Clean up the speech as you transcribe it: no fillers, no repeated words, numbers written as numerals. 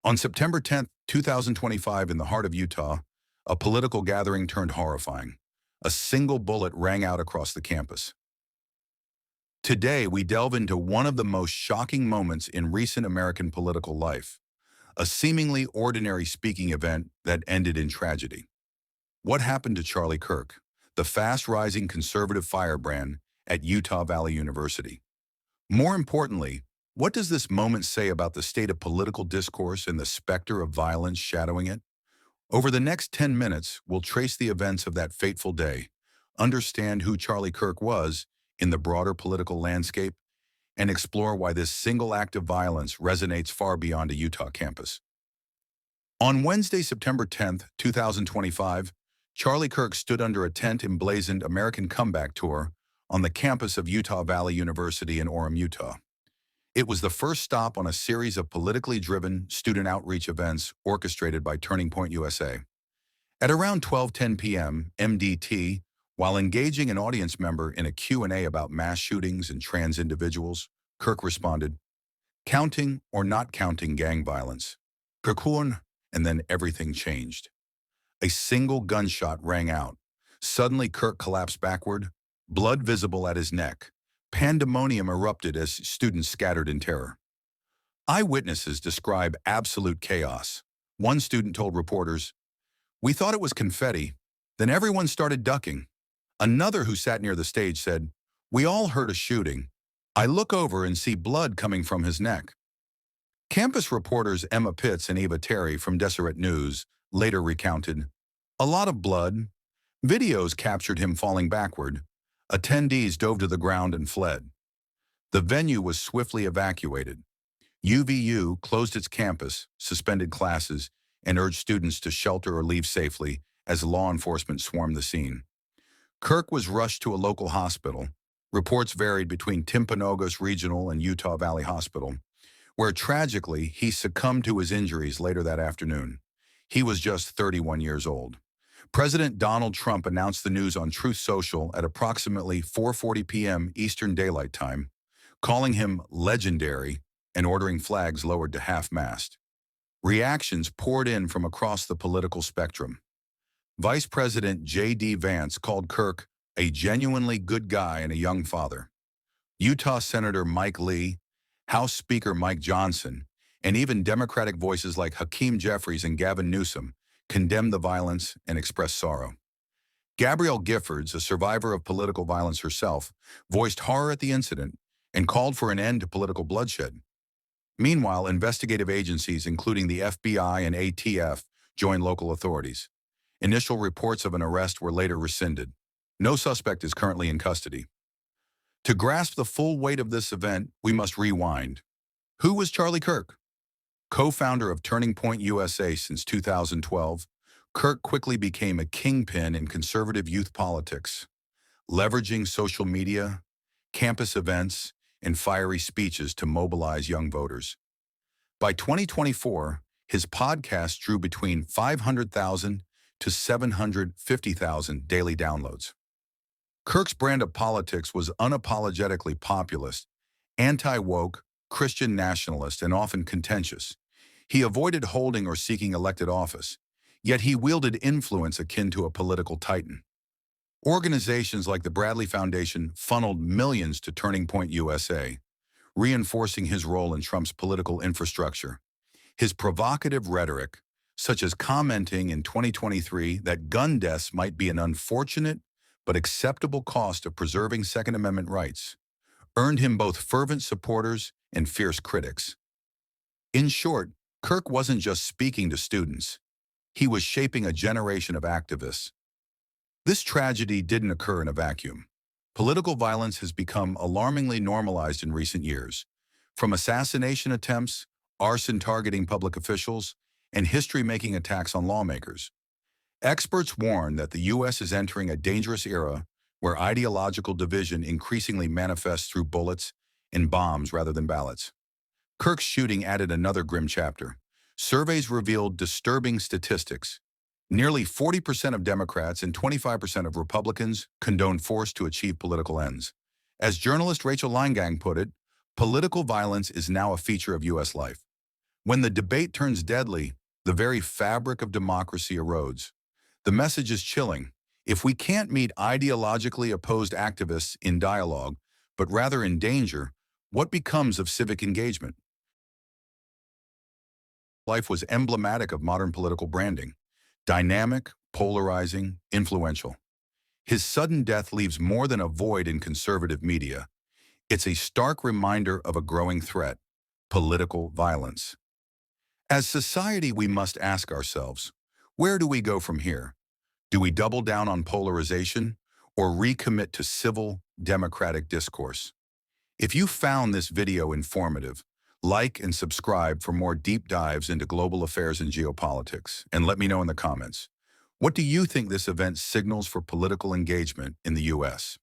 On September 10th, 2025, in the heart of Utah, a political gathering turned horrifying. A single bullet rang out across the campus. Today, we delve into one of the most shocking moments in recent American political life, a seemingly ordinary speaking event that ended in tragedy. What happened to Charlie Kirk, the fast-rising conservative firebrand at Utah Valley University? More importantly, what does this moment say about the state of political discourse and the specter of violence shadowing it? Over the next 10 minutes, we'll trace the events of that fateful day, understand who Charlie Kirk was in the broader political landscape, and explore why this single act of violence resonates far beyond a Utah campus. On Wednesday, September 10th, 2025, Charlie Kirk stood under a tent emblazoned American Comeback Tour on the campus of Utah Valley University in Orem, Utah. It was the first stop on a series of politically driven student outreach events orchestrated by Turning Point USA. At around 12:10 p.m. MDT, while engaging an audience member in a Q&A about mass shootings and trans individuals, Kirk responded, "Counting or not counting gang violence? Kirkun," and then everything changed. A single gunshot rang out. Suddenly, Kirk collapsed backward, blood visible at his neck. Pandemonium erupted as students scattered in terror. Eyewitnesses describe absolute chaos. One student told reporters, "We thought it was confetti, then everyone started ducking." Another who sat near the stage said, "We all heard a shooting. I look over and see blood coming from his neck." Campus reporters Emma Pitts and Eva Terry from Deseret News later recounted, "A lot of blood. Videos captured him falling backward. Attendees dove to the ground and fled." The venue was swiftly evacuated. UVU closed its campus, suspended classes, and urged students to shelter or leave safely as law enforcement swarmed the scene. Kirk was rushed to a local hospital. Reports varied between Timpanogos Regional and Utah Valley Hospital, where tragically he succumbed to his injuries later that afternoon. He was just 31 years old. President Donald Trump announced the news on Truth Social at approximately 4:40 p.m. Eastern Daylight Time, calling him legendary and ordering flags lowered to half-mast. Reactions poured in from across the political spectrum. Vice President J.D. Vance called Kirk a genuinely good guy and a young father. Utah Senator Mike Lee, House Speaker Mike Johnson, and even Democratic voices like Hakeem Jeffries and Gavin Newsom condemned the violence and expressed sorrow. Gabrielle Giffords, a survivor of political violence herself, voiced horror at the incident and called for an end to political bloodshed. Meanwhile, investigative agencies, including the FBI and ATF, joined local authorities. Initial reports of an arrest were later rescinded. No suspect is currently in custody. To grasp the full weight of this event, we must rewind. Who was Charlie Kirk? Co-founder of Turning Point USA since 2012, Kirk quickly became a kingpin in conservative youth politics, leveraging social media, campus events, and fiery speeches to mobilize young voters. By 2024, his podcast drew between 500,000 to 750,000 daily downloads. Kirk's brand of politics was unapologetically populist, anti-woke, Christian nationalist, and often contentious. He avoided holding or seeking elected office, yet he wielded influence akin to a political titan. Organizations like the Bradley Foundation funneled millions to Turning Point USA, reinforcing his role in Trump's political infrastructure. His provocative rhetoric, such as commenting in 2023 that gun deaths might be an unfortunate but acceptable cost of preserving Second Amendment rights, earned him both fervent supporters and fierce critics. In short, Kirk wasn't just speaking to students. He was shaping a generation of activists. This tragedy didn't occur in a vacuum. Political violence has become alarmingly normalized in recent years, from assassination attempts, arson targeting public officials, and history-making attacks on lawmakers. Experts warn that the U.S. is entering a dangerous era where ideological division increasingly manifests through bullets and bombs rather than ballots. Kirk's shooting added another grim chapter. Surveys revealed disturbing statistics. Nearly 40% of Democrats and 25% of Republicans condone force to achieve political ends. As journalist Rachel Leingang put it, political violence is now a feature of U.S. life. When the debate turns deadly, the very fabric of democracy erodes. The message is chilling. If we can't meet ideologically opposed activists in dialogue, but rather in danger, what becomes of civic engagement? Life was emblematic of modern political branding. Dynamic, polarizing, influential. His sudden death leaves more than a void in conservative media. It's a stark reminder of a growing threat: political violence. As society, we must ask ourselves, where do we go from here? Do we double down on polarization or recommit to civil, democratic discourse? If you found this video informative, like and subscribe for more deep dives into global affairs and geopolitics, and let me know in the comments. What do you think this event signals for political engagement in the U.S.?